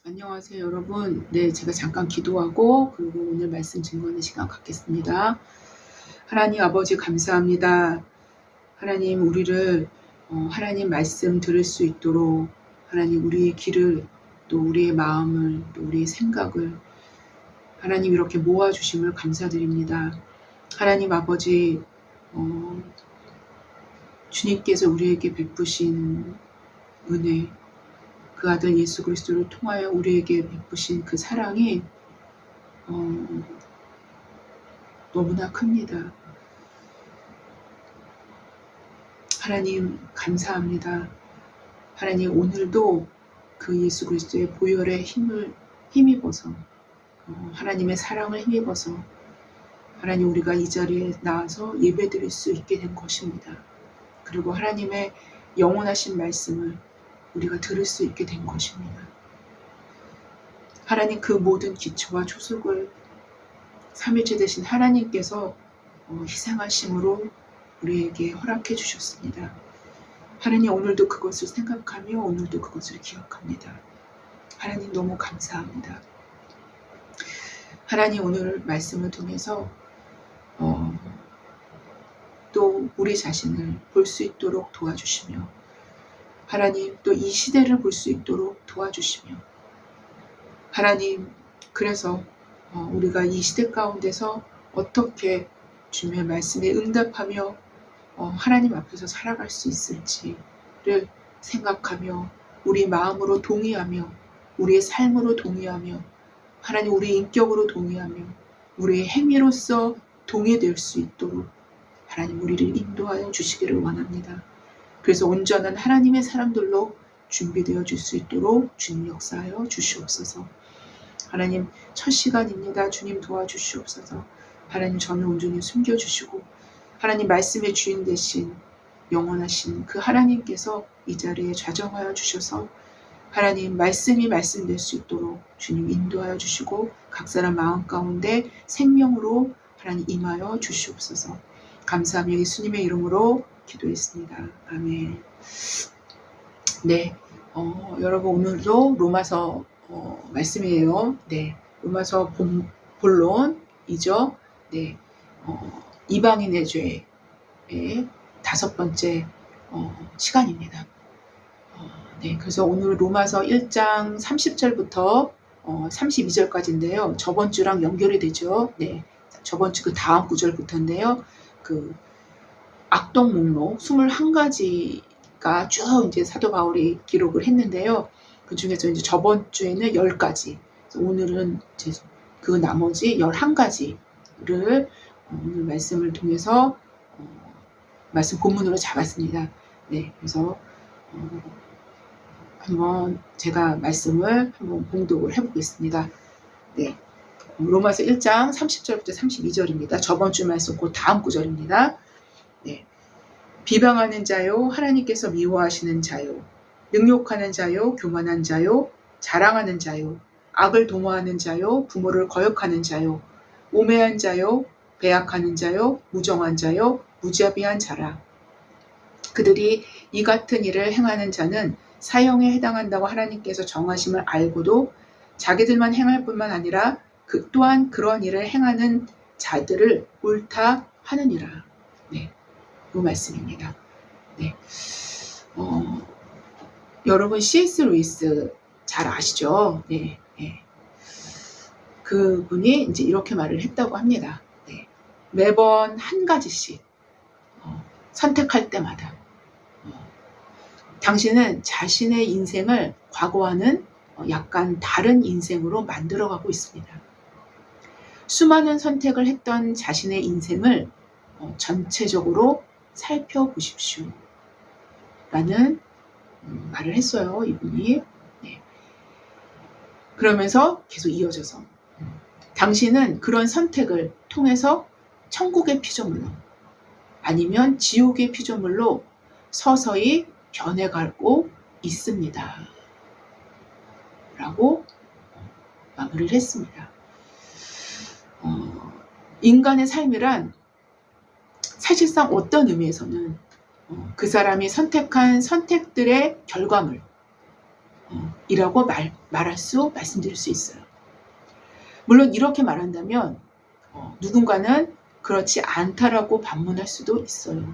안녕하세요, 여러분. 네, 제가 잠깐 기도하고 그리고 오늘 말씀 증거하는 시간 갖겠습니다. 하나님 아버지 감사합니다. 하나님 우리를 하나님 말씀 들을 수 있도록 하나님 우리의 길을 또 우리의 마음을 또 우리의 생각을 하나님 이렇게 모아주심을 감사드립니다. 하나님 아버지 주님께서 우리에게 베푸신 은혜, 그 아들 예수 그리스도를 통하여 우리에게 베푸신 그 사랑이 너무나 큽니다. 하나님 감사합니다. 하나님 오늘도 그 예수 그리스도의 보혈의 힘을 힘입어서 하나님의 사랑을 힘입어서 하나님 우리가 이 자리에 나와서 예배드릴 수 있게 된 것입니다. 그리고 하나님의 영원하신 말씀을 우리가 들을 수 있게 된 것입니다. 하나님 그 모든 기초와 초석을 삼위일체 되신 하나님께서 희생하심으로 우리에게 허락해 주셨습니다. 하나님 오늘도 그것을 생각하며 오늘도 그것을 기억합니다. 하나님 너무 감사합니다. 하나님 오늘 말씀을 통해서 또 우리 자신을 볼 수 있도록 도와주시며 하나님 또 이 시대를 볼 수 있도록 도와주시며 하나님 그래서 우리가 이 시대 가운데서 어떻게 주님의 말씀에 응답하며 하나님 앞에서 살아갈 수 있을지를 생각하며 우리 마음으로 동의하며 우리의 삶으로 동의하며 하나님 우리 인격으로 동의하며 우리의 행위로서 동의될 수 있도록 하나님 우리를 인도하여 주시기를 원합니다. 그래서 온전한 하나님의 사람들로 준비되어 줄 수 있도록 주님 역사하여 주시옵소서. 하나님 첫 시간입니다. 주님 도와주시옵소서. 하나님 저는 온전히 숨겨주시고 하나님 말씀의 주인 되신 영원하신 그 하나님께서 이 자리에 좌정하여 주셔서 하나님 말씀이 말씀될 수 있도록 주님 인도하여 주시고 각 사람 마음 가운데 생명으로 하나님 임하여 주시옵소서. 감사하며 예수님의 이름으로 기도했습니다. 아멘. 네, 여러분 오늘도 로마서 말씀이에요. 네, 로마서 본론이죠. 네, 이방인의 죄의 5번째 시간입니다. 네, 그래서 오늘 로마서 1장 30절부터 32절까지인데요. 저번 주랑 연결이 되죠. 네, 저번 주 그 다음 구절부터인데요. 그 악동 목록 21가지가 쭉 이제 사도 바울이 기록을 했는데요. 그 중에서 이제 저번 주에는 10가지, 오늘은 이제 그 나머지 11가지를 오늘 말씀을 통해서 말씀 본문으로 잡았습니다. 네, 그래서 한번 제가 말씀을 한번 봉독을 해보겠습니다. 네, 로마서 1장 30절부터 32절입니다. 저번 주 말씀 그 다음 구절입니다. 네. 비방하는 자요, 하나님께서 미워하시는 자요, 능욕하는 자요, 교만한 자요, 자랑하는 자요, 악을 도모하는 자요, 부모를 거역하는 자요, 오매한 자요, 배약하는 자요, 무정한 자요, 무자비한 자라. 그들이 이 같은 일을 행하는 자는 사형에 해당한다고 하나님께서 정하심을 알고도 자기들만 행할 뿐만 아니라 그 또한 그런 일을 행하는 자들을 옳다 하느니라. 네, 그 말씀입니다. 네, 여러분 C.S. 루이스 잘 아시죠? 네, 네. 그분이 이제 이렇게 말을 했다고 합니다. 네, 매번 한 가지씩 선택할 때마다 당신은 자신의 인생을 과거와는 약간 다른 인생으로 만들어가고 있습니다. 수많은 선택을 했던 자신의 인생을 전체적으로 살펴보십시오. 라는 말을 했어요. 이분이. 네. 그러면서 계속 이어져서 당신은 그런 선택을 통해서 천국의 피조물로 아니면 지옥의 피조물로 서서히 변해가고 있습니다. 라고 마무리를 했습니다. 인간의 삶이란 사실상 어떤 의미에서는 그 사람이 선택한 선택들의 결과물, 이라고 말씀드릴 수 있어요. 물론 이렇게 말한다면 누군가는 그렇지 않다라고 반문할 수도 있어요.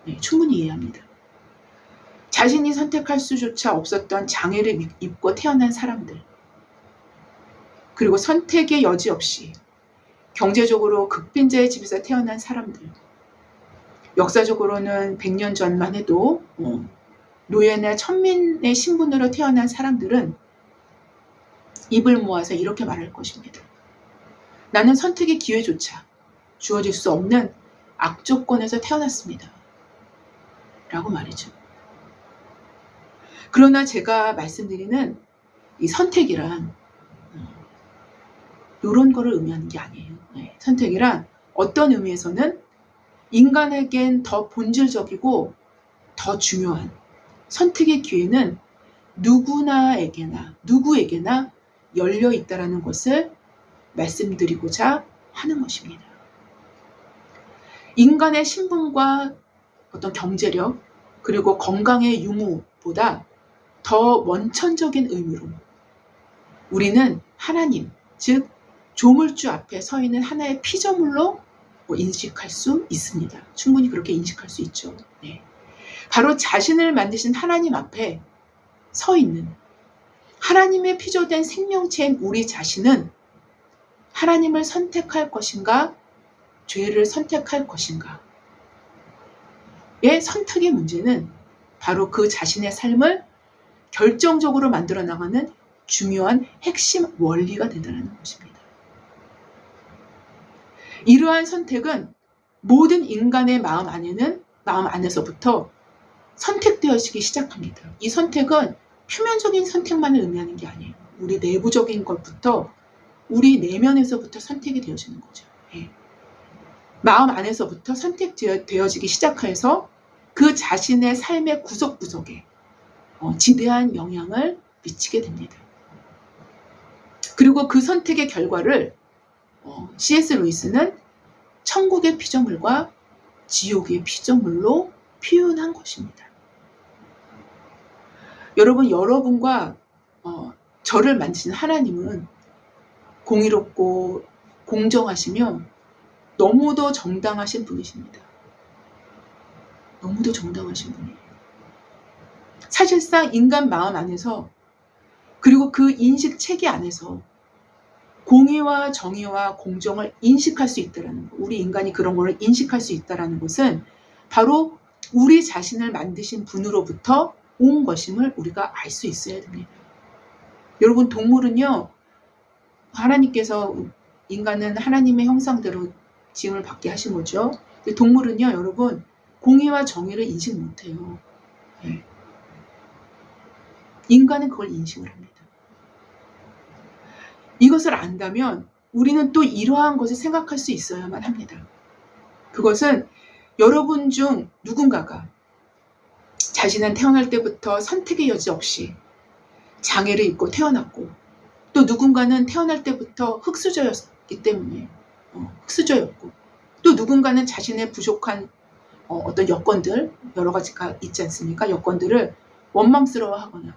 네, 충분히 이해합니다. 자신이 선택할 수조차 없었던 장애를 입고 태어난 사람들, 그리고 선택의 여지 없이 경제적으로 극빈자의 집에서 태어난 사람들, 역사적으로는 100년 전만 해도 노예나 천민의 신분으로 태어난 사람들은 입을 모아서 이렇게 말할 것입니다. 나는 선택의 기회조차 주어질 수 없는 악조건에서 태어났습니다. 라고 말이죠. 그러나 제가 말씀드리는 이 선택이란 이런 거를 의미하는 게 아니에요. 네, 선택이란 어떤 의미에서는 인간에겐 더 본질적이고 더 중요한 선택의 기회는 누구에게나 열려 있다라는 것을 말씀드리고자 하는 것입니다. 인간의 신분과 어떤 경제력 그리고 건강의 유무보다 더 원천적인 의미로 우리는 하나님, 즉 조물주 앞에 서 있는 하나의 피조물로 인식할 수 있습니다. 충분히 그렇게 인식할 수 있죠. 네. 바로 자신을 만드신 하나님 앞에 서 있는 하나님의 피조된 생명체인 우리 자신은 하나님을 선택할 것인가, 죄를 선택할 것인가. 의 선택의 문제는 바로 그 자신의 삶을 결정적으로 만들어 나가는 중요한 핵심 원리가 된다는 것입니다. 이러한 선택은 모든 인간의 마음 안에서부터 선택되어지기 시작합니다. 이 선택은 표면적인 선택만을 의미하는 게 아니에요. 우리 내부적인 것부터 우리 내면에서부터 선택이 되어지는 거죠. 예. 마음 안에서부터 선택되어지기 시작해서 그 자신의 삶의 구석구석에 지대한 영향을 미치게 됩니다. 그리고 그 선택의 결과를 C.S. 루이스는 천국의 피조물과 지옥의 피조물로 표현한 것입니다. 여러분과 저를 만드신 하나님은 공의롭고 공정하시며 너무도 정당하신 분이십니다. 너무도 정당하신 분이에요. 사실상 인간 마음 안에서 그리고 그 인식 체계 안에서 공의와 정의와 공정을 인식할 수 있다는 것, 우리 인간이 그런 걸 인식할 수 있다는 것은 바로 우리 자신을 만드신 분으로부터 온 것임을 우리가 알 수 있어야 됩니다. 여러분, 동물은요, 하나님께서 인간은 하나님의 형상대로 지음을 받게 하신 거죠. 동물은요, 여러분, 공의와 정의를 인식 못해요. 네. 인간은 그걸 인식을 합니다. 이것을 안다면 우리는 또 이러한 것을 생각할 수 있어야만 합니다. 그것은 여러분 중 누군가가 자신은 태어날 때부터 선택의 여지 없이 장애를 입고 태어났고, 또 누군가는 태어날 때부터 흙수저였기 때문에 흙수저였고, 또 누군가는 자신의 부족한 어떤 여건들, 여러 가지가 있지 않습니까? 여건들을 원망스러워하거나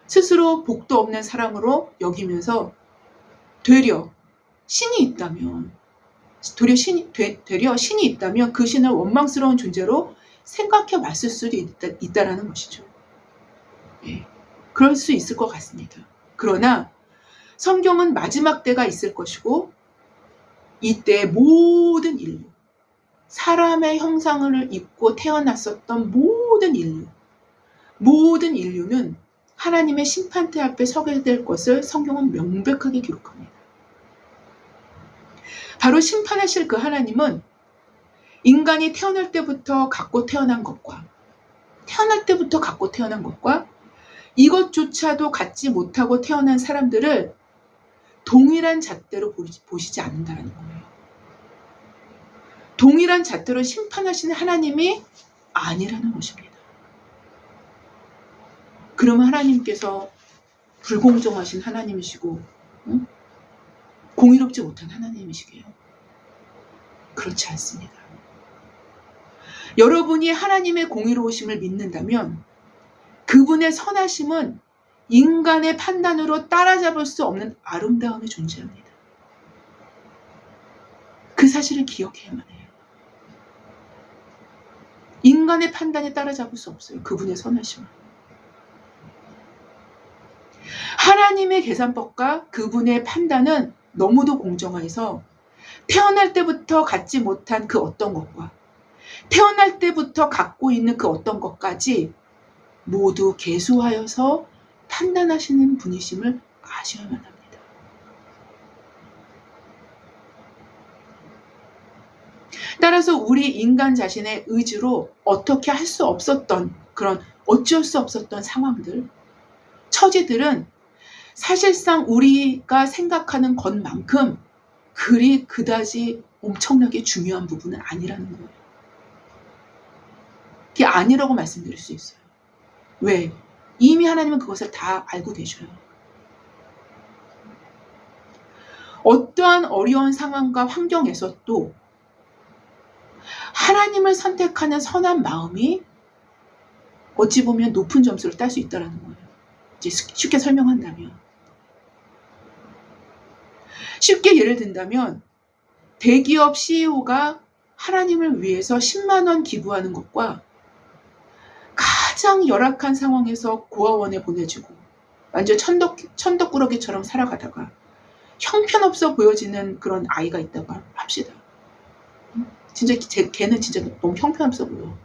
스스로 복도 없는 사람으로 여기면서 되려 신이 있다면 그 신을 원망스러운 존재로 생각해 왔을 수도 있다라는 것이죠. 예, 그럴 수 있을 것 같습니다. 그러나 성경은 마지막 때가 있을 것이고, 이때 모든 인류, 사람의 형상을 입고 태어났었던 모든 인류는 하나님의 심판대 앞에 서게 될 것을 성경은 명백하게 기록합니다. 바로 심판하실 그 하나님은 인간이 태어날 때부터 갖고 태어난 것과 이것조차도 갖지 못하고 태어난 사람들을 동일한 잣대로 보시지 않는다는 거예요. 동일한 잣대로 심판하시는 하나님이 아니라는 것입니다. 그러면 하나님께서 불공정하신 하나님이시고 공의롭지 못한 하나님이시게요? 그렇지 않습니다. 여러분이 하나님의 공의로우심을 믿는다면 그분의 선하심은 인간의 판단으로 따라잡을 수 없는 아름다움이 존재합니다. 그 사실을 기억해야만 해요. 인간의 판단에 따라잡을 수 없어요. 그분의 선하심을. 하나님의 계산법과 그분의 판단은 너무도 공정해서 태어날 때부터 갖지 못한 그 어떤 것과 태어날 때부터 갖고 있는 그 어떤 것까지 모두 계수하여서 판단하시는 분이심을 아셔야만 합니다. 따라서 우리 인간 자신의 의지로 어떻게 할 수 없었던 그런 어쩔 수 없었던 상황들, 처지들은 사실상 우리가 생각하는 것만큼 그리 그다지 엄청나게 중요한 부분은 아니라는 거예요. 그게 아니라고 말씀드릴 수 있어요. 왜? 이미 하나님은 그것을 다 알고 계셔요. 어떠한 어려운 상황과 환경에서도 하나님을 선택하는 선한 마음이 어찌 보면 높은 점수를 딸 수 있다는 거예요. 이제 쉽게 설명한다면. 쉽게 예를 든다면 대기업 CEO가 하나님을 위해서 10만 원 기부하는 것과 가장 열악한 상황에서 고아원에 보내지고 완전 천덕꾸러기처럼 살아가다가 형편없어 보여지는 그런 아이가 있다고 합시다. 진짜 걔는 진짜 너무 형편없어 보여.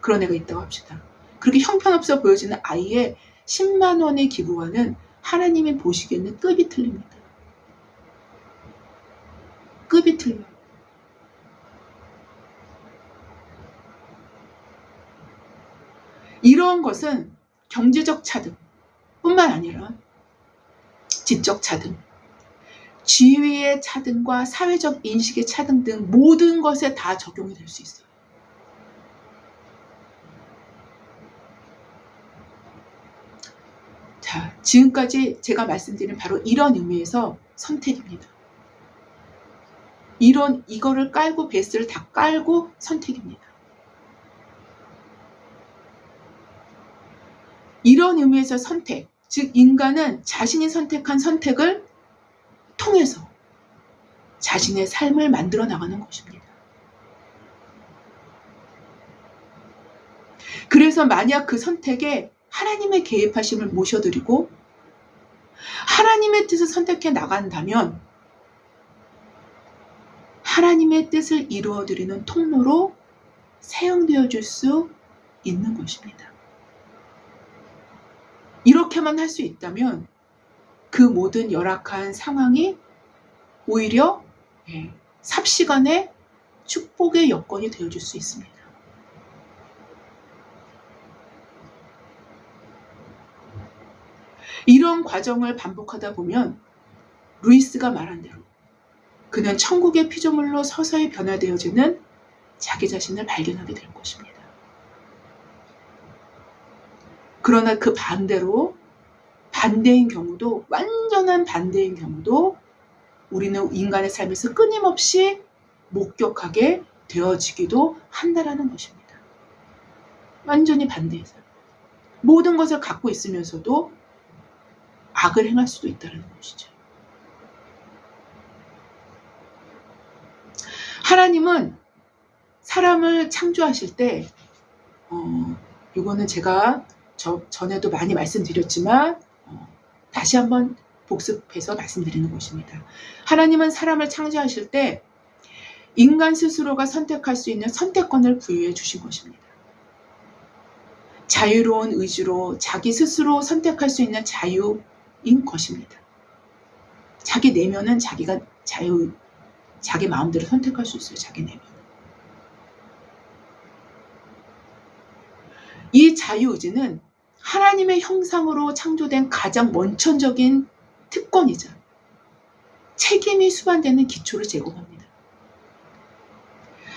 그런 애가 있다고 합시다. 그렇게 형편없어 보여지는 아이의 10만 원의 기부와는 하나님이 보시기에는 급이 틀립니다. 급이 틀려요. 이런 것은 경제적 차등 뿐만 아니라 지적 차등, 지위의 차등과 사회적 인식의 차등 등 모든 것에 다 적용이 될 수 있어요. 자, 지금까지 제가 말씀드린 바로 이런 의미에서 선택입니다. 이거를 깔고 베이스를 다 깔고 선택입니다. 이런 의미에서 선택, 즉 인간은 자신이 선택한 선택을 통해서 자신의 삶을 만들어 나가는 것입니다. 그래서 만약 그 선택에 하나님의 개입하심을 모셔드리고 하나님의 뜻을 선택해 나간다면 하나님의 뜻을 이루어드리는 통로로 사용되어 줄 수 있는 것입니다. 이렇게만 할 수 있다면 그 모든 열악한 상황이 오히려 삽시간에 축복의 여건이 되어줄 수 있습니다. 이런 과정을 반복하다 보면 루이스가 말한 대로 그는 천국의 피조물로 서서히 변화되어지는 자기 자신을 발견하게 될 것입니다. 그러나 그 반대로 반대인 경우도 완전한 반대인 경우도 우리는 인간의 삶에서 끊임없이 목격하게 되어지기도 한다라는 것입니다. 완전히 반대의 삶. 모든 것을 갖고 있으면서도 악을 행할 수도 있다는 것이죠. 하나님은 사람을 창조하실 때 이거는 제가 전에도 많이 말씀드렸지만 다시 한번 복습해서 말씀드리는 것입니다. 하나님은 사람을 창조하실 때 인간 스스로가 선택할 수 있는 선택권을 부여해 주신 것입니다. 자유로운 의지로 자기 스스로 선택할 수 있는 자유인 것입니다. 자기 내면은 자기가 자기 마음대로 선택할 수 있어요. 자기 내면. 이 자유의지는 하나님의 형상으로 창조된 가장 원천적인 특권이자 책임이 수반되는 기초를 제공합니다.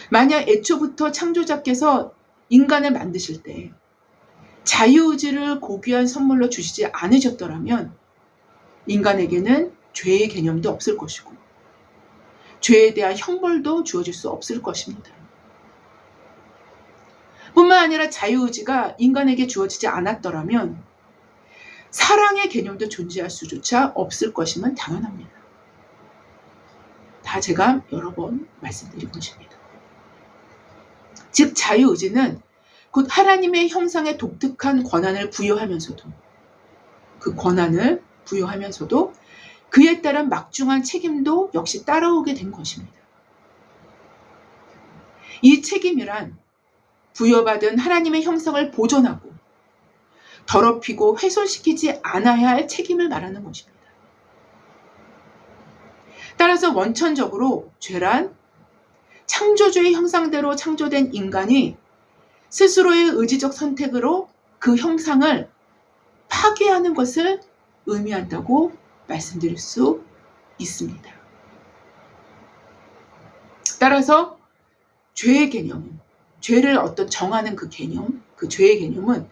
만약 애초부터 창조자께서 인간을 만드실 때 자유의지를 고귀한 선물로 주시지 않으셨더라면 인간에게는 죄의 개념도 없을 것이고 죄에 대한 형벌도 주어질 수 없을 것입니다. 뿐만 아니라 자유의지가 인간에게 주어지지 않았더라면 사랑의 개념도 존재할 수조차 없을 것임은 당연합니다. 다 제가 여러 번 말씀드린 것입니다. 즉 자유의지는 곧 하나님의 형상에 독특한 권한을 부여하면서도 그에 따른 막중한 책임도 역시 따라오게 된 것입니다. 이 책임이란 부여받은 하나님의 형상을 보존하고 더럽히고 훼손시키지 않아야 할 책임을 말하는 것입니다. 따라서 원천적으로 죄란 창조주의 형상대로 창조된 인간이 스스로의 의지적 선택으로 그 형상을 파괴하는 것을 의미한다고 말씀드릴 수 있습니다. 따라서 죄의 개념은, 죄를 어떤 정하는 그 개념, 그 죄의 개념은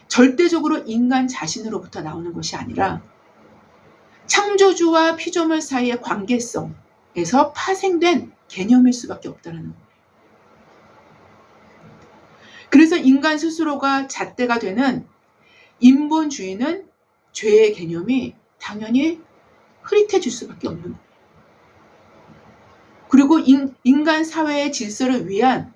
절대적으로 인간 자신으로부터 나오는 것이 아니라 창조주와 피조물 사이의 관계성에서 파생된 개념일 수밖에 없다는 거예요. 그래서 인간 스스로가 잣대가 되는 인본주의는 죄의 개념이 당연히 흐릿해질 수밖에 없는 거예요. 그리고 인간 사회의 질서를 위한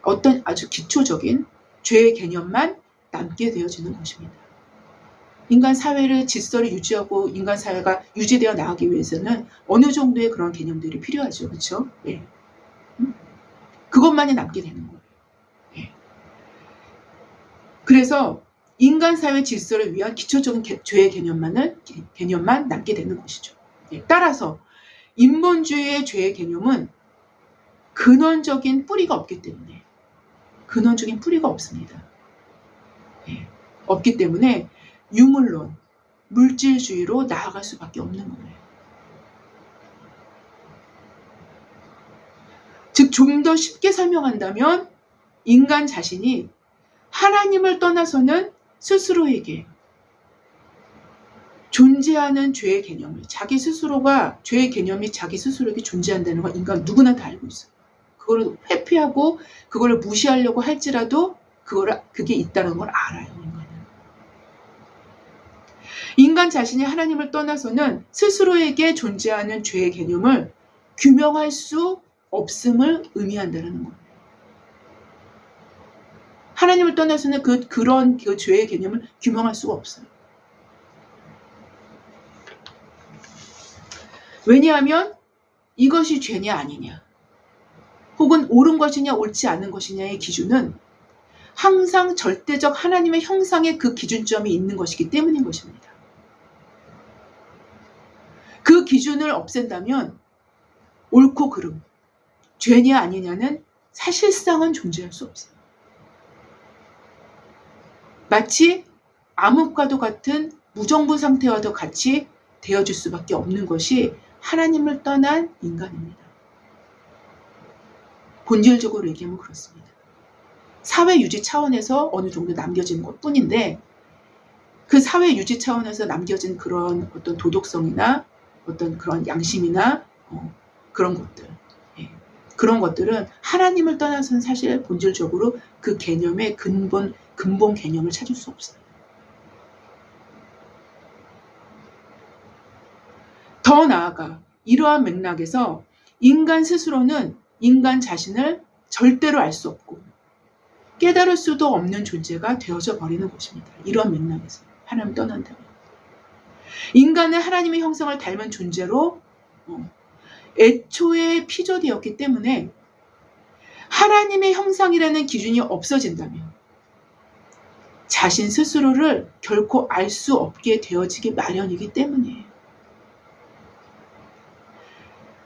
어떤 아주 기초적인 죄의 개념만 남게 되어지는 것입니다. 인간 사회를 질서를 유지하고 인간 사회가 유지되어 나가기 위해서는 어느 정도의 그런 개념들이 필요하죠. 그렇죠? 예. 그것만이 남게 되는 거예요. 예. 그래서 인간 사회 질서를 위한 기초적인 죄의 개념만 남게 되는 것이죠. 예. 따라서 인본주의의 죄의 개념은 근원적인 뿌리가 없기 때문에 근원적인 뿌리가 없습니다. 예. 없기 때문에 유물론, 물질주의로 나아갈 수밖에 없는 거예요. 즉, 좀 더 쉽게 설명한다면 인간 자신이 하나님을 떠나서는 스스로에게 존재하는 죄의 개념을, 자기 스스로가 죄의 개념이 자기 스스로에게 존재한다는 건 인간 누구나 다 알고 있어요. 그걸 회피하고 그걸 무시하려고 할지라도 그게 있다는 걸 알아요. 인간 자신이 하나님을 떠나서는 스스로에게 존재하는 죄의 개념을 규명할 수 없음을 의미한다는 거예요. 하나님을 떠나서는 그런 죄의 개념을 규명할 수가 없어요. 왜냐하면 이것이 죄냐 아니냐, 혹은 옳은 것이냐 옳지 않은 것이냐의 기준은 항상 절대적 하나님의 형상의 그 기준점이 있는 것이기 때문인 것입니다. 그 기준을 없앤다면 옳고 그름, 죄냐 아니냐는 사실상은 존재할 수 없어요. 마치 암흑과도 같은 무정부 상태와도 같이 되어질 수밖에 없는 것이 하나님을 떠난 인간입니다. 본질적으로 얘기하면 그렇습니다. 사회 유지 차원에서 어느 정도 남겨진 것뿐인데 그 사회 유지 차원에서 남겨진 그런 어떤 도덕성이나 어떤 그런 양심이나 그런 것들, 그런 것들은 하나님을 떠나서는 사실 본질적으로 그 개념의 근본 개념을 찾을 수 없어요. 더 나아가 이러한 맥락에서 인간 스스로는 인간 자신을 절대로 알 수 없고 깨달을 수도 없는 존재가 되어져 버리는 것입니다. 이러한 맥락에서 하나님 떠난다면 인간은 하나님의 형상을 닮은 존재로 애초에 피조되었기 때문에 하나님의 형상이라는 기준이 없어진다면 자신 스스로를 결코 알 수 없게 되어지기 마련이기 때문이에요.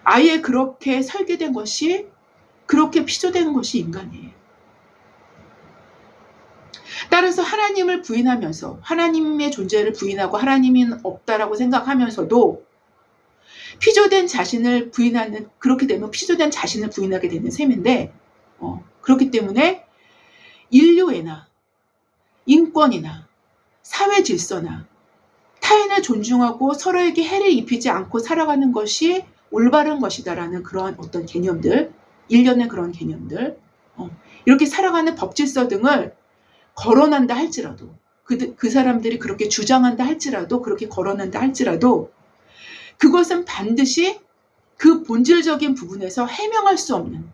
아예 그렇게 설계된 것이, 그렇게 피조된 것이 인간이에요. 따라서 하나님을 부인하면서, 하나님의 존재를 부인하고 하나님은 없다라고 생각하면서도 피조된 자신을 부인하는, 그렇게 되면 피조된 자신을 부인하게 되는 셈인데, 그렇기 때문에 인류애나 인권이나 사회 질서나 타인을 존중하고 서로에게 해를 입히지 않고 살아가는 것이 올바른 것이다라는 그런 어떤 개념들, 일련의 그런 개념들, 이렇게 살아가는 법 질서 등을 거론한다 할지라도 그 사람들이 그렇게 주장한다 할지라도, 그렇게 걸어낸다 할지라도 그것은 반드시 그 본질적인 부분에서 해명할 수 없는,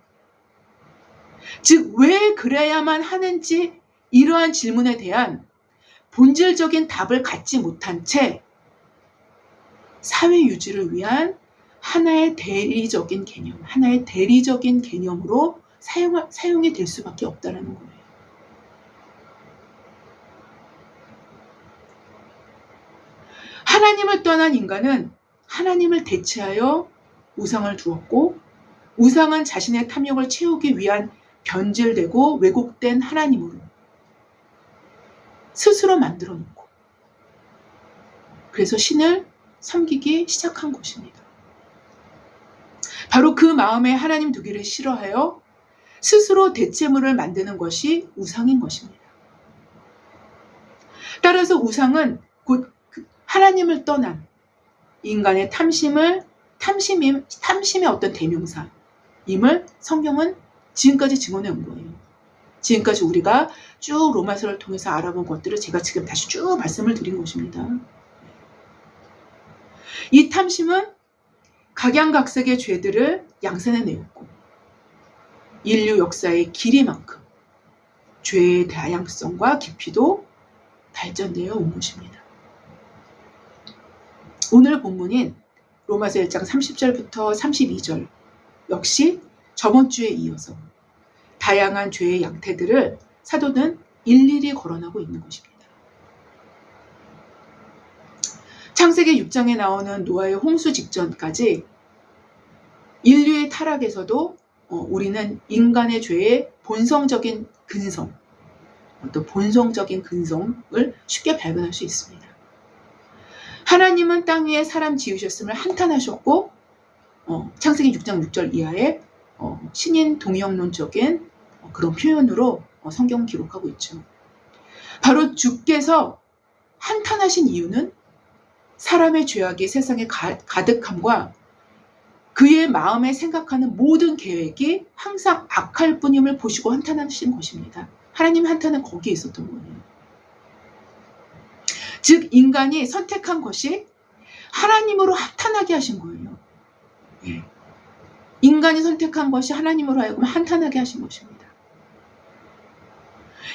즉 왜 그래야만 하는지 이러한 질문에 대한 본질적인 답을 갖지 못한 채 사회 유지를 위한 하나의 대리적인 개념, 하나의 대리적인 개념으로 사용이 될 수밖에 없다는 거예요. 하나님을 떠난 인간은 하나님을 대체하여 우상을 두었고, 우상은 자신의 탐욕을 채우기 위한 변질되고 왜곡된 하나님으로 스스로 만들어 놓고, 그래서 신을 섬기기 시작한 것입니다. 바로 그 마음에 하나님 두기를 싫어하여 스스로 대체물을 만드는 것이 우상인 것입니다. 따라서 우상은 곧 하나님을 떠난 인간의 탐심의 어떤 대명사임을 성경은 지금까지 증언해 온 거예요. 지금까지 우리가 쭉 로마서를 통해서 알아본 것들을 제가 지금 다시 쭉 말씀을 드린 것입니다. 이 탐심은 각양각색의 죄들을 양산해 내었고, 인류 역사의 길이만큼 죄의 다양성과 깊이도 발전되어 온 것입니다. 오늘 본문인 로마서 1장 30절부터 32절 역시 저번 주에 이어서 다양한 죄의 양태들을 사도는 일일이 거론하고 있는 것입니다. 창세기 6장에 나오는 노아의 홍수 직전까지 인류의 타락에서도 우리는 인간의 죄의 본성적인 근성, 또 본성적인 근성을 쉽게 발견할 수 있습니다. 하나님은 땅 위에 사람 지으셨음을 한탄하셨고, 창세기 6장 6절 이하에 신인 동영론적인 그런 표현으로 성경은 기록하고 있죠. 바로 주께서 한탄하신 이유는 사람의 죄악이 세상에 가득함과 그의 마음에 생각하는 모든 계획이 항상 악할 뿐임을 보시고 한탄하신 것입니다. 하나님 한탄은 거기에 있었던 거예요. 즉 인간이 선택한 것이 하나님으로 한탄하게 하신 거예요. 인간이 선택한 것이 하나님으로 하여금 한탄하게 하신 것입니다.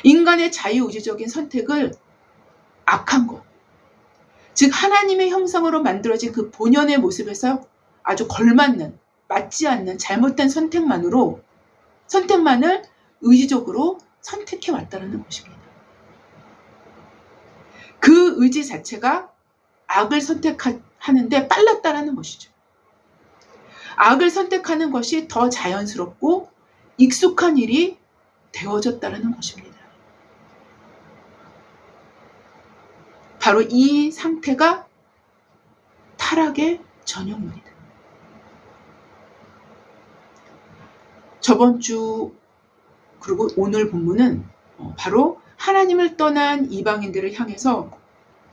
인간의 자유의지적인 선택을 악한 것, 즉 하나님의 형상으로 만들어진 그 본연의 모습에서 아주 걸맞는, 맞지 않는 잘못된 선택만을 의지적으로 선택해 왔다는 것입니다. 그 의지 자체가 악을 선택하는데 빨랐다라는 것이죠. 악을 선택하는 것이 더 자연스럽고 익숙한 일이 되어졌다라는 것입니다. 바로 이 상태가 타락의 전형입니다. 저번 주 그리고 오늘 본문은 바로 하나님을 떠난 이방인들을 향해서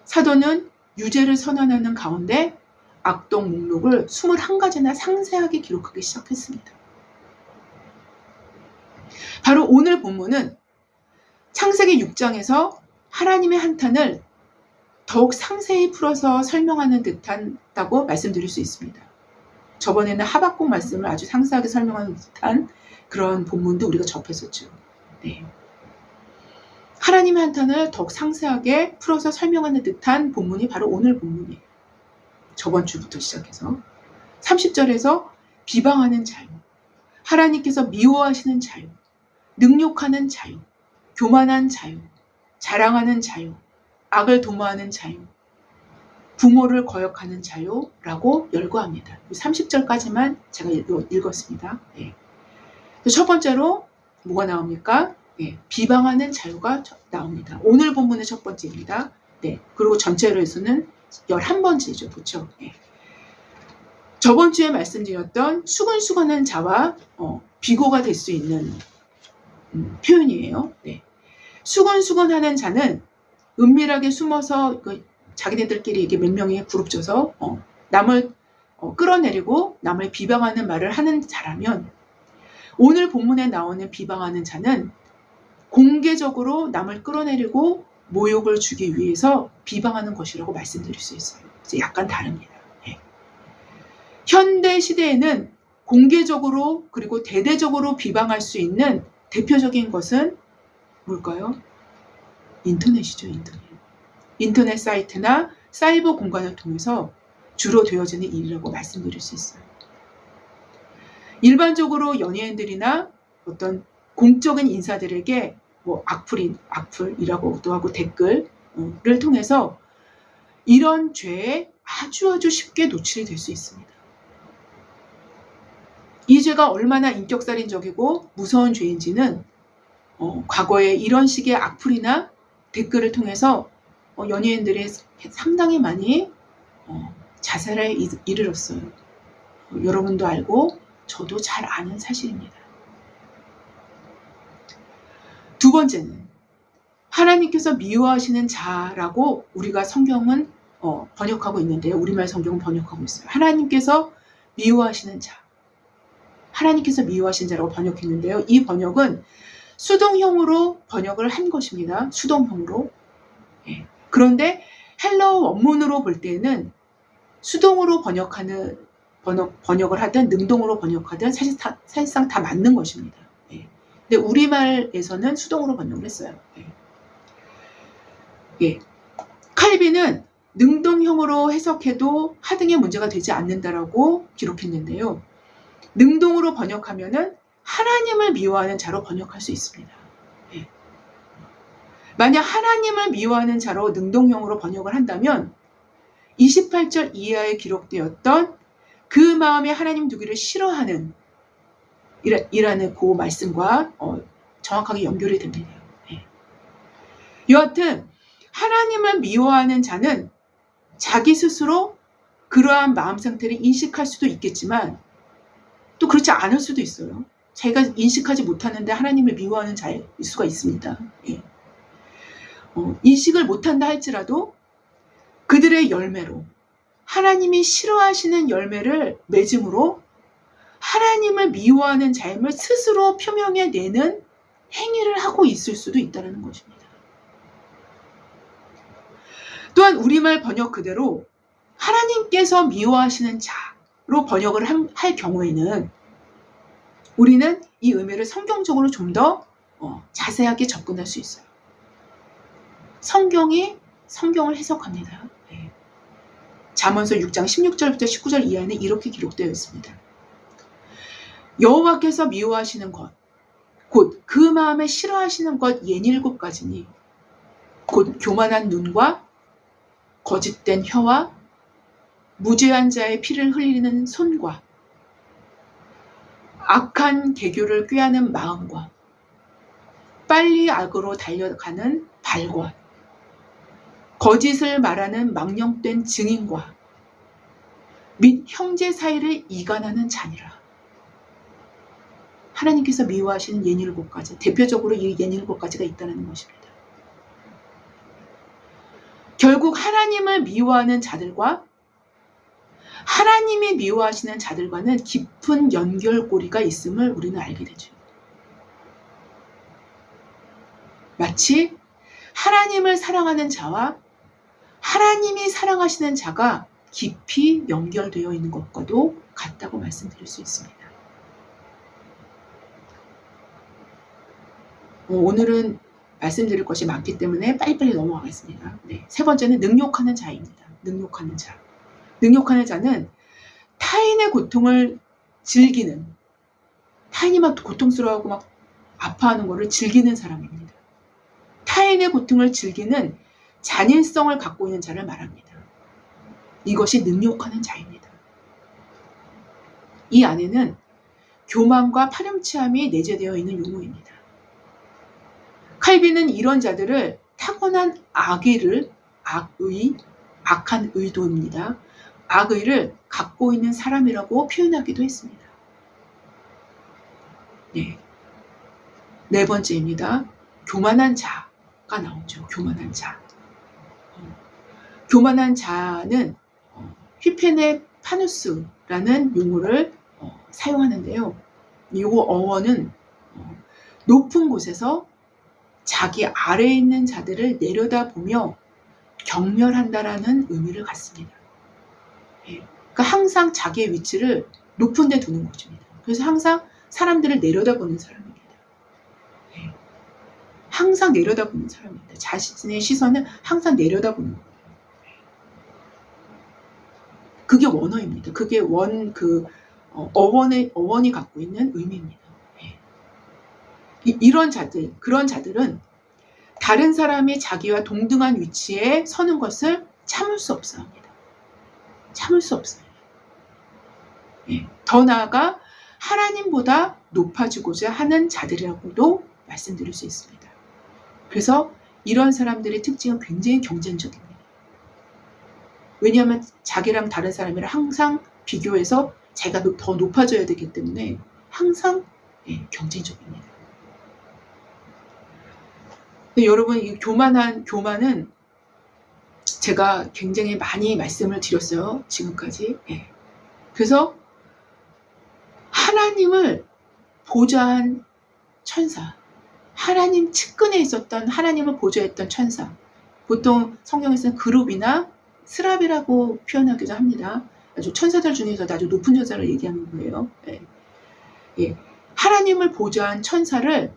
사도는 유죄를 선언하는 가운데 악동 목록을 21가지나 상세하게 기록하기 시작했습니다. 바로 오늘 본문은 창세기 6장에서 하나님의 한탄을 더욱 상세히 풀어서 설명하는 듯하다고 말씀드릴 수 있습니다. 저번에는 하박국 말씀을 아주 상세하게 설명하는 듯한 그런 본문도 우리가 접했었죠. 네. 하나님의 한탄을 더욱 상세하게 풀어서 설명하는 듯한 본문이 바로 오늘 본문이에요. 저번 주부터 시작해서 30절에서 비방하는 자유, 하나님께서 미워하시는 자유, 능욕하는 자유, 교만한 자유, 자랑하는 자유, 악을 도모하는 자유, 부모를 거역하는 자유라고 열거합니다. 30절까지만 제가 읽었습니다. 네. 첫 번째로 뭐가 나옵니까? 네, 비방하는 자유가 나옵니다. 오늘 본문의 첫 번째입니다. 네, 그리고 전체로 해서는 11번째죠. 그렇죠? 네. 저번 주에 말씀드렸던 수근수근한 자와 비교가 될 수 있는 표현이에요. 네. 수근수근하는 자는 은밀하게 숨어서 자기네들끼리 이게 몇 명이 그룹져서 남을 끌어내리고 남을 비방하는 말을 하는 자라면, 오늘 본문에 나오는 비방하는 자는 공개적으로 남을 끌어내리고 모욕을 주기 위해서 비방하는 것이라고 말씀드릴 수 있어요. 이제 약간 다릅니다. 네. 현대 시대에는 공개적으로 그리고 대대적으로 비방할 수 있는 대표적인 것은 뭘까요? 인터넷이죠. 인터넷 사이트나 사이버 공간을 통해서 주로 되어지는 일이라고 말씀드릴 수 있어요. 일반적으로 연예인들이나 어떤 공적인 인사들에게 뭐 악플이라고도 하고 댓글을 통해서 이런 죄에 아주 쉽게 노출이 될 수 있습니다. 이 죄가 얼마나 인격살인적이고 무서운 죄인지는 과거에 이런 식의 악플이나 댓글을 통해서 연예인들이 상당히 많이 자살에 이르렀어요. 여러분도 알고 저도 잘 아는 사실입니다. 두 번째는 하나님께서 미워하시는 자라고 우리가 성경은 번역하고 있는데요. 우리말 성경은 번역하고 있어요. 하나님께서 미워하시는 자. 하나님께서 미워하신 자라고 번역했는데요. 이 번역은 수동형으로 번역을 한 것입니다. 수동형으로. 예. 그런데 헬라어 원문으로 볼 때는 수동으로 번역을 하든 능동으로 번역하든 사실상 다 맞는 것입니다. 예. 근데 우리말에서는 수동으로 번역을 했어요. 예. 예. 칼빈은 능동형으로 해석해도 하등의 문제가 되지 않는다라고 기록했는데요. 능동으로 번역하면은 하나님을 미워하는 자로 번역할 수 있습니다. 예. 만약 하나님을 미워하는 자로 능동형으로 번역을 한다면 28절 이하에 기록되었던 그 마음에 하나님 두기를 싫어하는 이라는 그 말씀과 정확하게 연결이 됩니다. 예. 여하튼 하나님을 미워하는 자는 자기 스스로 그러한 마음 상태를 인식할 수도 있겠지만 또 그렇지 않을 수도 있어요. 자기가 인식하지 못하는데 하나님을 미워하는 자일 수가 있습니다. 예. 인식을 못한다 할지라도 그들의 열매로 하나님이 싫어하시는 열매를 맺음으로 하나님을 미워하는 자임을 스스로 표명해내는 행위를 하고 있을 수도 있다는 것입니다. 또한 우리말 번역 그대로 하나님께서 미워하시는 자로 번역을 할 경우에는 우리는 이 의미를 성경적으로 좀 더 자세하게 접근할 수 있어요. 성경이 성경을 해석합니다. 네. 잠언서 6장 16절부터 19절 이하에는 이렇게 기록되어 있습니다. 여호와께서 미워하시는 것, 곧 그 마음에 싫어하시는 것 67가지니 곧 교만한 눈과 거짓된 혀와 무죄한 자의 피를 흘리는 손과 악한 계교를 꾀하는 마음과 빨리 악으로 달려가는 발과 거짓을 말하는 망령된 증인과 및 형제 사이를 이간하는 자니라. 하나님께서 미워하시는 67가지, 대표적으로 이 67가지가 있다는 것입니다. 결국 하나님을 미워하는 자들과 하나님이 미워하시는 자들과는 깊은 연결고리가 있음을 우리는 알게 되죠. 마치 하나님을 사랑하는 자와 하나님이 사랑하시는 자가 깊이 연결되어 있는 것과도 같다고 말씀드릴 수 있습니다. 오늘은 말씀드릴 것이 많기 때문에 빨리빨리 넘어가겠습니다. 네, 세 번째는 능욕하는 자입니다. 능욕하는 자. 능욕하는 자는 타인의 고통을 즐기는, 타인이 막 고통스러워하고 막 아파하는 것을 즐기는 사람입니다. 타인의 고통을 즐기는 잔인성을 갖고 있는 자를 말합니다. 이것이 능욕하는 자입니다. 이 안에는 교만과 파렴치함이 내재되어 있는 용어입니다. 칼빈은 이런 자들을 타고난 악한 의도입니다. 악의를 갖고 있는 사람이라고 표현하기도 했습니다. 네 번째입니다. 교만한 자가 나오죠. 교만한 자. 교만한 자는 휘페네파누스라는 용어를 사용하는데요. 이 어원은 높은 곳에서 자기 아래에 있는 자들을 내려다보며 경멸한다라는 의미를 갖습니다. 예. 그러니까 항상 자기의 위치를 높은 데 두는 것입니다. 그래서 항상 사람들을 내려다보는 사람입니다. 예. 항상 내려다보는 사람입니다. 자신의 시선을 항상 내려다보는 거예요. 그게 원어입니다. 그게 어원이 갖고 있는 의미입니다. 예. 이런 자들, 그런 자들은 다른 사람이 자기와 동등한 위치에 서는 것을 참을 수 없어 합니다. 참을 수 없어요. 예. 더 나아가 하나님보다 높아지고자 하는 자들이라고도 말씀드릴 수 있습니다. 그래서 이런 사람들의 특징은 굉장히 경쟁적입니다. 왜냐하면 자기랑 다른 사람이랑 항상 비교해서 자기가 더 높아져야 되기 때문에 항상 경쟁적입니다. 여러분, 이 교만은 제가 굉장히 많이 말씀을 드렸어요. 지금까지. 예. 그래서 하나님을 보좌한 천사, 하나님 측근에 있었던 하나님을 보좌했던 천사, 보통 성경에서는 그룹이나 스랍이라고 표현하기도 합니다. 아주 천사들 중에서도 아주 높은 천사를 얘기하는 거예요. 예. 예. 하나님을 보좌한 천사를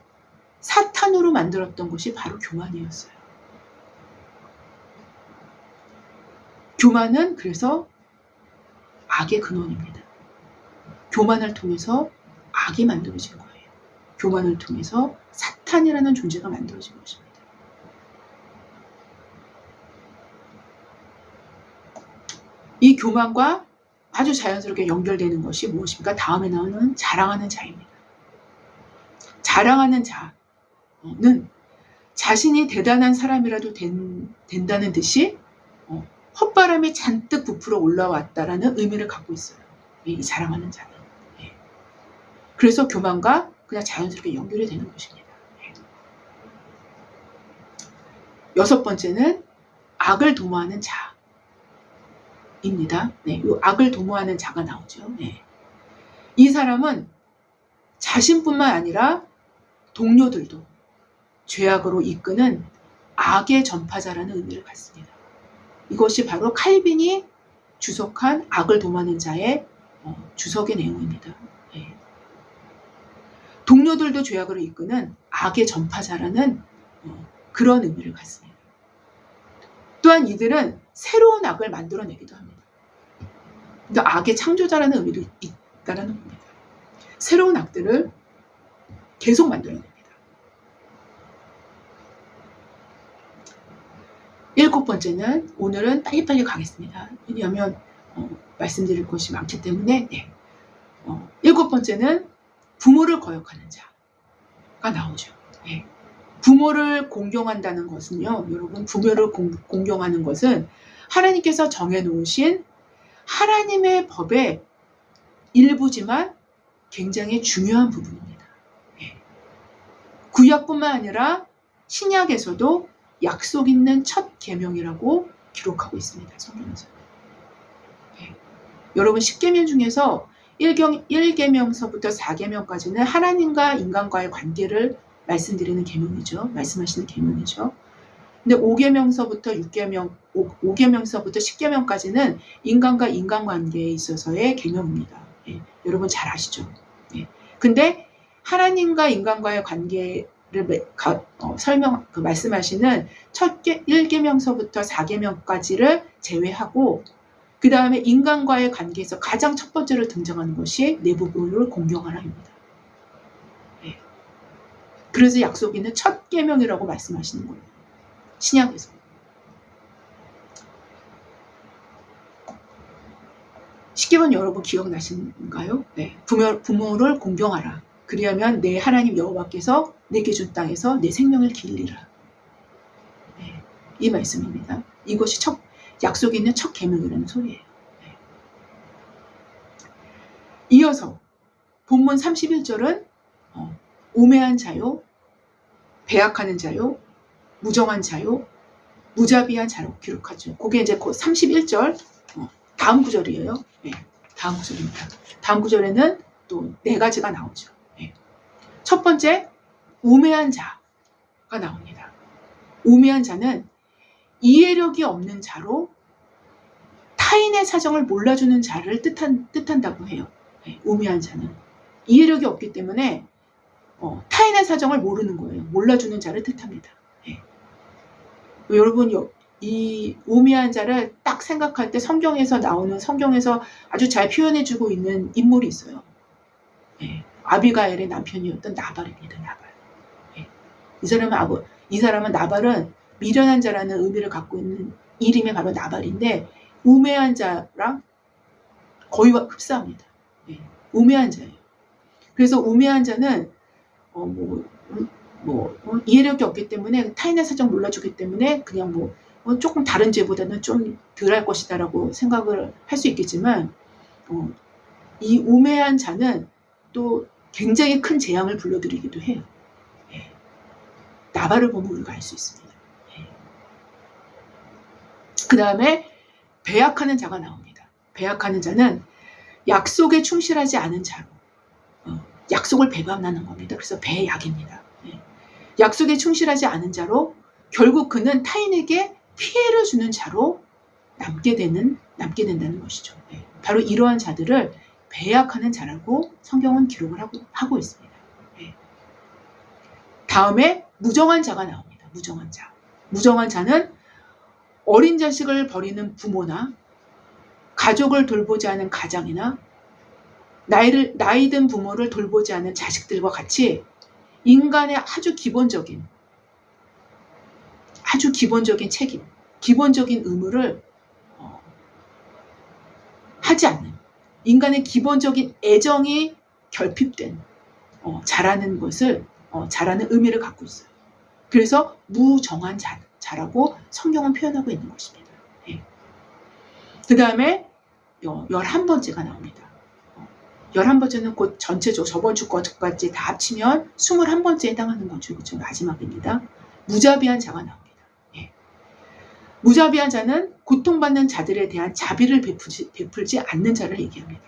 사탄으로 만들었던 것이 바로 교만이었어요. 교만은 그래서 악의 근원입니다. 교만을 통해서 악이 만들어진 거예요. 교만을 통해서 사탄이라는 존재가 만들어진 것입니다. 이 교만과 아주 자연스럽게 연결되는 것이 무엇입니까? 다음에 나오는 자랑하는 자입니다. 자랑하는 자는 자신이 대단한 사람이라도 된다는 듯이 헛바람이 잔뜩 부풀어 올라왔다라는 의미를 갖고 있어요. 이 자랑하는 자는. 예. 그래서 교만과 그냥 자연스럽게 연결이 되는 것입니다. 예. 여섯 번째는 악을 도모하는 자입니다. 네, 이 악을 도모하는 자가 나오죠. 네. 이 사람은 자신뿐만 아니라 동료들도 죄악으로 이끄는 악의 전파자라는 의미를 갖습니다. 이것이 바로 칼빈이 주석한 악을 도모하는 자의 주석의 내용입니다. 예. 동료들도 죄악으로 이끄는 악의 전파자라는 그런 의미를 갖습니다. 또한 이들은 새로운 악을 만들어내기도 합니다. 그러니까 악의 창조자라는 의미도 있다는 겁니다. 새로운 악들을 계속 만들어냅니다. 일곱 번째는, 오늘은 빨리빨리 가겠습니다. 왜냐하면 말씀드릴 것이 많기 때문에. 네. 일곱 번째는 부모를 거역하는 자가 나오죠. 네. 부모를 공경한다는 것은요, 여러분, 부모를 공경하는 것은 하나님께서 정해놓으신 하나님의 법의 일부지만 굉장히 중요한 부분입니다. 네. 구약뿐만 아니라 신약에서도 약속 있는 첫 계명이라고 기록하고 있습니다. 성경에서. 네. 여러분, 10계명 중에서 1계명서부터 4계명까지는 하나님과 인간과의 관계를 말씀드리는 계명이죠. 말씀하시는 계명이죠. 근데 5계명서부터 5계명서부터 10계명까지는 인간과 인간관계에 있어서의 계명입니다. 예, 여러분 잘 아시죠? 예. 근데 하나님과 인간과의 관계를 말씀하시는 첫 1계명서부터 4계명까지를 제외하고, 그 다음에 인간과의 관계에서 가장 첫 번째로 등장하는 것이 내 부부를 공경하라입니다. 예. 그래서 약속 있는 첫 계명이라고 말씀하시는 거예요. 신약에서. 십계명 여러분 기억나신가요? 네. 부모를 공경하라. 그리하면 내 하나님 여호와께서 내게 준 땅에서 내 생명을 기리라. 네. 이 말씀입니다. 이것이 약속이 있는 첫 계명이라는 소리예요. 네. 이어서 본문 31절은 오매한 자요, 배약하는 자요, 무정한 자요, 무자비한 자로 기록하죠. 그게 이제 31절 다음 구절이에요. 네, 다음 구절입니다. 다음 구절에는 또 4가지가 나오죠. 네. 첫 번째, 우매한 자. 나옵니다. 우매한 자는 이해력이 없는 자로 타인의 사정을 몰라주는 자를 뜻한다고 해요. 우매한 자는 이해력이 없기 때문에 타인의 사정을 모르는 거예요. 몰라주는 자를 뜻합니다. 여러분 이 우매한 자를 딱 생각할 때 성경에서 아주 잘 표현해주고 있는 인물이 있어요. 아비가일의 남편이었던 나발입니다. 나발. 이 사람은 나발은 미련한 자라는 의미를 갖고 있는 이름이 바로 나발인데 우매한 자랑 거의 흡사합니다. 우매한 자예요. 그래서 우매한 자는 이해력이 없기 때문에 타인의 사정 몰라주기 때문에 그냥 조금 다른 죄보다는 좀 덜할 것이다라고 생각을 할 수 있겠지만 이 우매한 자는 또 굉장히 큰 재앙을 불러들이기도 해요. 나발을 보면 우리가 알 수 있습니다. 그 다음에 배약하는 자가 나옵니다. 배약하는 자는 약속에 충실하지 않은 자로 약속을 배반하는 겁니다. 그래서 배약입니다. 약속에 충실하지 않은 자로 결국 그는 타인에게 피해를 주는 자로 남게 된다는 것이죠. 바로 이러한 자들을 배약하는 자라고 성경은 기록을 하고 있습니다. 다음에 무정한 자가 나옵니다. 무정한 자. 무정한 자는 어린 자식을 버리는 부모나 가족을 돌보지 않은 가장이나 나이 든 부모를 돌보지 않은 자식들과 같이 인간의 아주 기본적인 책임, 기본적인 의무를 하지 않는 인간의 기본적인 애정이 결핍된 자라는 의미를 갖고 있어요. 그래서 무정한 자라고 성경은 표현하고 있는 것입니다. 그 다음에 11번째가 나옵니다. 11번째는 곧 전체적으로 저번 주 것까지 다 합치면 21번째에 해당하는 거죠. 그렇죠? 마지막입니다. 무자비한 자가 나옵니다. 무자비한 자는 고통받는 자들에 대한 자비를 베풀지 않는 자를 얘기합니다.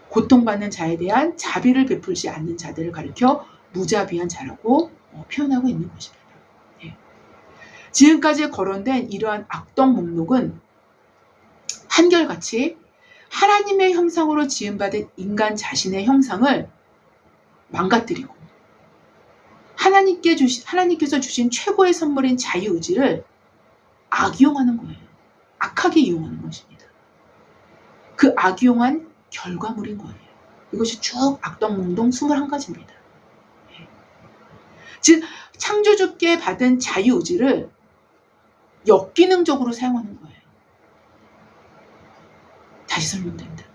고통받는 자에 대한 자비를 베풀지 않는 자들을 가리켜 무자비한 자라고 표현하고 있는 것입니다. 지금까지 거론된 이러한 악덕 목록은 한결같이 하나님의 형상으로 지음받은 인간 자신의 형상을 망가뜨리고 하나님께서 주신 최고의 선물인 자유의지를 악용하는 거예요. 악하게 이용하는 것입니다. 그 악용한 결과물인 거예요. 이것이 쭉 악덕목록 21가지입니다. 즉 창조주께 받은 자유의지를 역기능적으로 사용하는 거예요. 다시 설명드린다면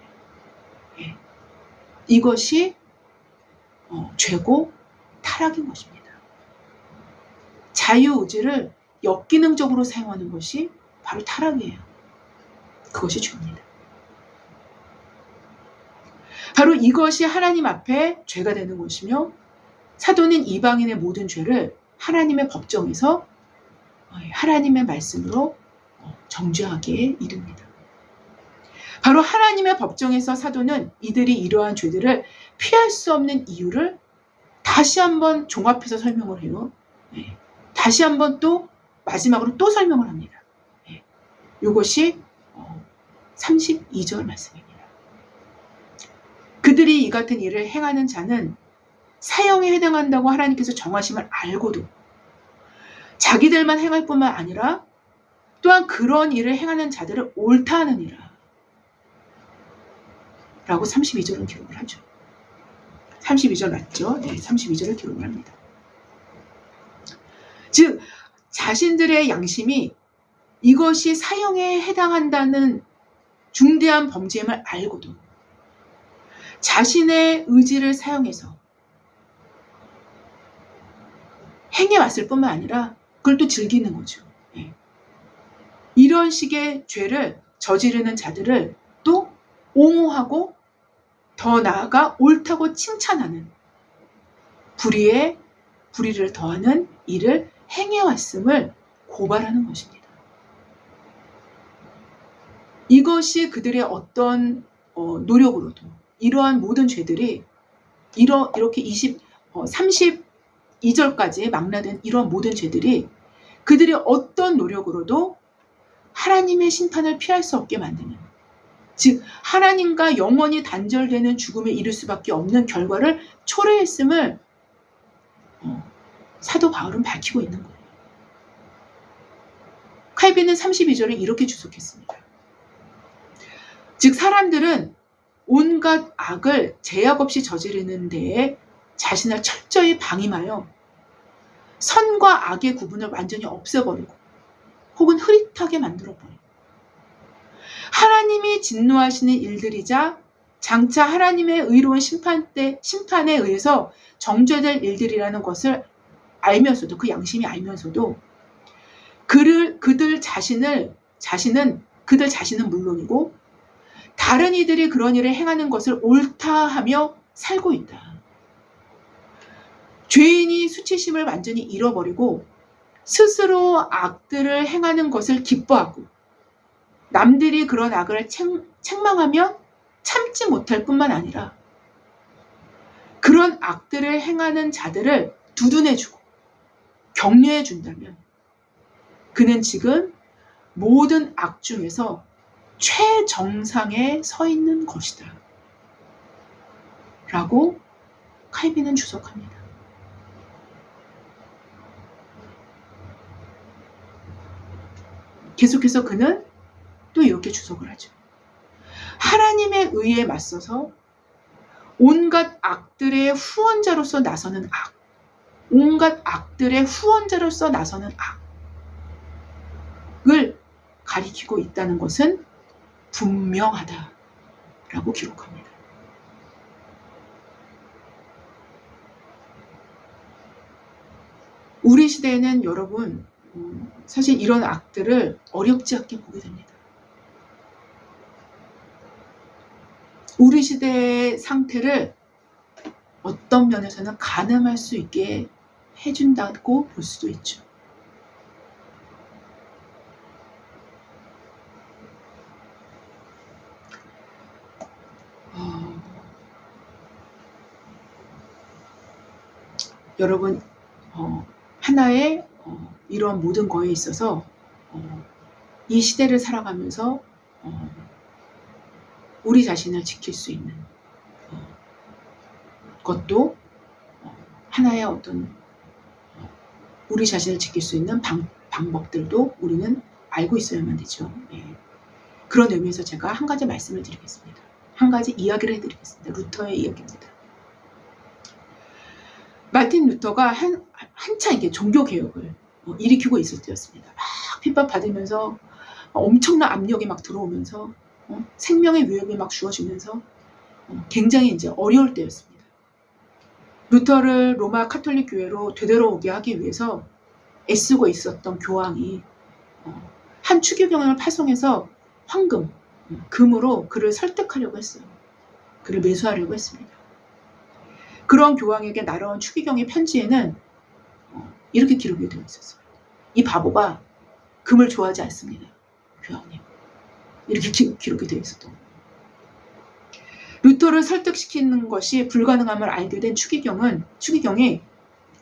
이것이 죄고 타락인 것입니다. 자유의지를 역기능적으로 사용하는 것이 바로 타락이에요. 그것이 죄입니다. 바로 이것이 하나님 앞에 죄가 되는 것이며 사도는 이방인의 모든 죄를 하나님의 법정에서 하나님의 말씀으로 정죄하기에 이릅니다. 바로 하나님의 법정에서 사도는 이들이 이러한 죄들을 피할 수 없는 이유를 다시 한번 종합해서 설명을 해요. 다시 한번 또 마지막으로 또 설명을 합니다. 이것이 32절 말씀입니다. 그들이 이 같은 일을 행하는 자는 사형에 해당한다고 하나님께서 정하심을 알고도 자기들만 행할 뿐만 아니라 또한 그런 일을 행하는 자들을 옳다 하느니라 라고 32절은 기록을 하죠. 32절 맞죠? 네, 32절을 기록을 합니다. 즉 자신들의 양심이 이것이 사형에 해당한다는 중대한 범죄임을 알고도 자신의 의지를 사용해서 행해왔을 뿐만 아니라 그걸 또 즐기는 거죠. 이런 식의 죄를 저지르는 자들을 또 옹호하고 더 나아가 옳다고 칭찬하는 불의를 더하는 일을 행해왔음을 고발하는 것입니다. 이것이 그들의 어떤 노력으로도 이러한 모든 죄들이 이렇게 2절까지 망라된 이런 모든 죄들이 그들이 어떤 노력으로도 하나님의 심판을 피할 수 없게 만드는, 즉 하나님과 영원히 단절되는 죽음에 이를 수밖에 없는 결과를 초래했음을 사도 바울은 밝히고 있는 거예요. 칼빈은 32절에 이렇게 주석했습니다. 즉 사람들은 온갖 악을 제약 없이 저지르는 데에 자신을 철저히 방임하여 선과 악의 구분을 완전히 없애버리고 혹은 흐릿하게 만들어버리고, 하나님이 진노하시는 일들이자 장차 하나님의 의로운 심판에 의해서 정죄될 일들이라는 것을 알면서도, 그 양심이 알면서도 그들 자신은 물론이고 다른 이들이 그런 일을 행하는 것을 옳다 하며 살고 있다. 죄인이 수치심을 완전히 잃어버리고 스스로 악들을 행하는 것을 기뻐하고 남들이 그런 악을 책망하면 참지 못할 뿐만 아니라 그런 악들을 행하는 자들을 두둔해주고 격려해준다면 그는 지금 모든 악 중에서 최정상에 서 있는 것이다. 라고 칼빈은 주석합니다. 계속해서 그는 또 이렇게 주석을 하죠. 하나님의 의에 맞서서 온갖 악들의 후원자로서 나서는 악, 온갖 악들의 후원자로서 나서는 악을 가리키고 있다는 것은 분명하다라고 기록합니다. 우리 시대에는 여러분 사실 이런 악들을 어렵지 않게 보게 됩니다. 우리 시대의 상태를 어떤 면에서는 가늠할 수 있게 해준다고 볼 수도 있죠. 여러분 하나의 이러한 모든 거에 있어서 이 시대를 살아가면서 우리 자신을 지킬 수 있는 것도 하나의 어떤 우리 자신을 지킬 수 있는 방법들도 우리는 알고 있어야만 되죠. 그런 의미에서 제가 한 가지 말씀을 드리겠습니다. 한 가지 이야기를 해드리겠습니다. 루터의 이야기입니다. 마틴 루터가 한창 이게 종교개혁을 일으키고 있을 때였습니다. 막 핍박받으면서 엄청난 압력이 막 들어오면서 생명의 위협이 막 주어지면서 굉장히 이제 어려울 때였습니다. 루터를 로마 카톨릭 교회로 되돌아오게 하기 위해서 애쓰고 있었던 교황이 한 추기경을 파송해서 금으로 그를 설득하려고 했어요. 그를 매수하려고 했습니다. 그런 교황에게 날아온 추기경의 편지에는 이렇게 기록이 되어 있었어요. 이 바보가 금을 좋아하지 않습니다. 교황님. 이렇게 기록이 되어 있었던 거예요. 루터를 설득시키는 것이 불가능함을 알게 된 추기경이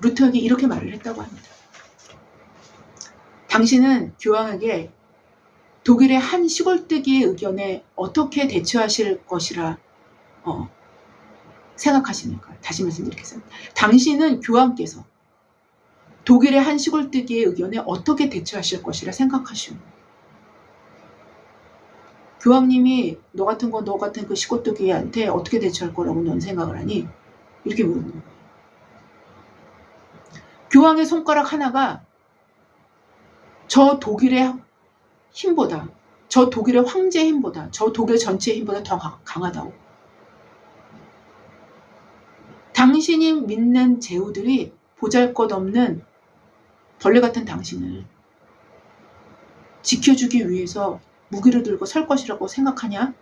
루터에게 이렇게 말을 했다고 합니다. 당신은 교황에게 독일의 한 시골뜨기의 의견에 어떻게 대처하실 것이라 생각하십니까? 다시 말씀드리겠습니다. 당신은 교황께서 독일의 한 시골뜨기의 의견에 어떻게 대처하실 것이라 생각하시오. 교황님이 너 같은 그 시골뜨기한테 어떻게 대처할 거라고 넌 생각을 하니? 이렇게 물어보는 거예요. 교황의 손가락 하나가 저 독일의 힘보다, 저 독일의 황제의 힘보다, 저 독일 전체의 힘보다 더 강하다고. 당신이 믿는 제후들이 보잘것없는 벌레 같은 당신을 지켜주기 위해서 무기를 들고 설 것이라고 생각하냐?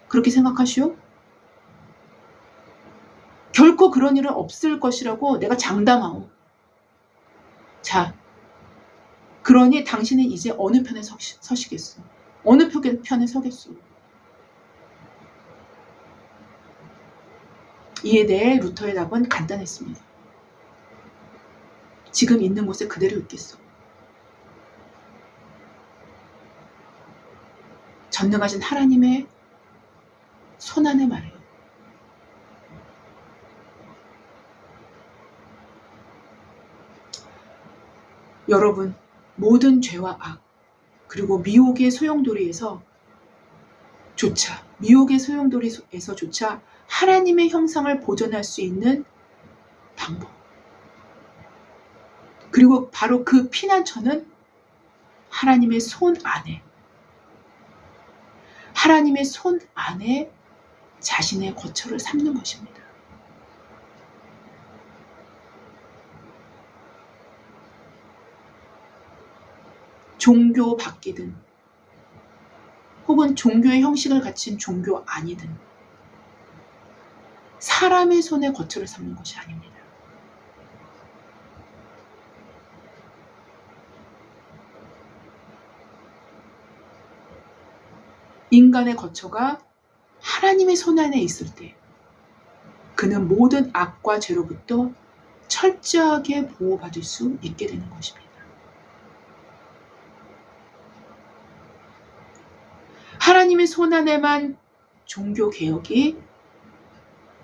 그렇게 생각하시오? 결코 그런 일은 없을 것이라고 내가 장담하오. 자, 그러니 당신은 이제 어느 편에 서시겠어? 어느 편에 서겠어? 이에 대해 루터의 답은 간단했습니다. 지금 있는 곳에 그대로 있겠소. 전능하신 하나님의 손 안에 말해요. 여러분, 모든 죄와 악, 그리고 미혹의 소용돌이에서조차 하나님의 형상을 보존할 수 있는 방법. 그리고 바로 그 피난처는 하나님의 손 안에 자신의 거처를 삼는 것입니다. 종교 바뀌든 혹은 종교의 형식을 갖춘 종교 아니든 사람의 손에 거처를 삼는 것이 아닙니다. 인간의 거처가 하나님의 손 안에 있을 때 그는 모든 악과 죄로부터 철저하게 보호받을 수 있게 되는 것입니다. 하나님의 손 안에만 종교개혁이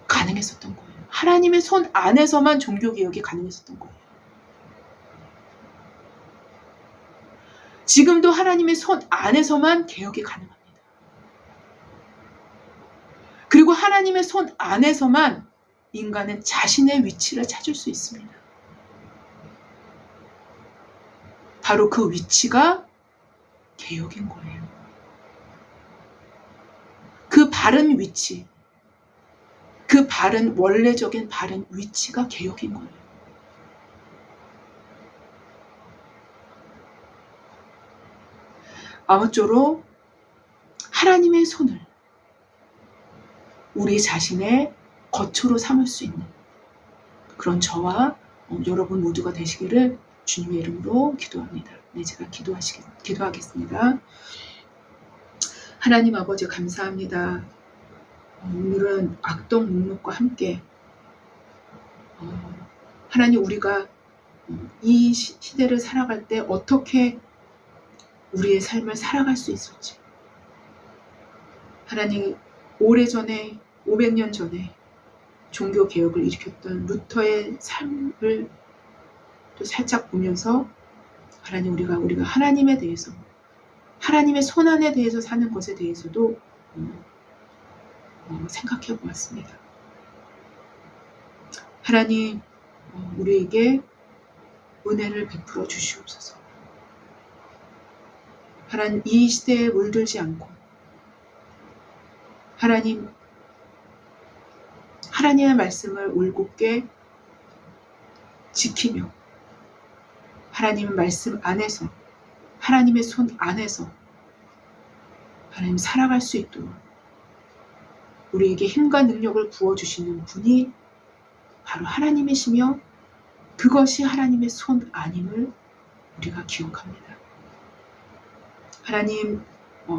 가능했었던 거예요. 하나님의 손 안에서만 종교개혁이 가능했었던 거예요. 지금도 하나님의 손 안에서만 개혁이 가능합니다. 그리고 하나님의 손 안에서만 인간은 자신의 위치를 찾을 수 있습니다. 바로 그 위치가 개혁인 거예요. 그 바른 위치, 그 원래적인 바른 위치가 개혁인 거예요. 아무쪼록 하나님의 손을 우리 자신의 거처로 삼을 수 있는 그런 저와 여러분 모두가 되시기를 주님의 이름으로 기도합니다. 네, 제가 기도하겠습니다. 하나님 아버지 감사합니다. 오늘은 악동 목록과 함께 하나님 우리가 이 시대를 살아갈 때 어떻게 우리의 삶을 살아갈 수 있을지 하나님 오래전에 500년 전에 종교개혁을 일으켰던 루터의 삶을 또 살짝 보면서 하나님 우리가 하나님에 대해서 하나님의 손안에 대해서 사는 것에 대해서도 생각해 보았습니다. 하나님 우리에게 은혜를 베풀어 주시옵소서. 하나님 이 시대에 물들지 않고 하나님의 말씀을 올곧게 지키며 하나님의 말씀 안에서 하나님의 손 안에서 하나님 살아갈 수 있도록 우리에게 힘과 능력을 부어주시는 분이 바로 하나님이시며 그것이 하나님의 손 안임을 우리가 기억합니다. 하나님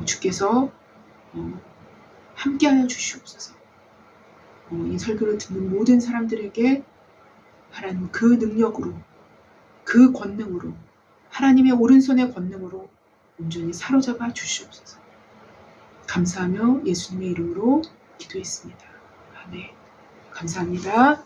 주께서 함께하여 주시옵소서. 이 설교를 듣는 모든 사람들에게 하나님 그 능력으로 그 권능으로 하나님의 오른손의 권능으로 온전히 사로잡아 주시옵소서. 감사하며 예수님의 이름으로 기도했습니다. 아멘. 감사합니다.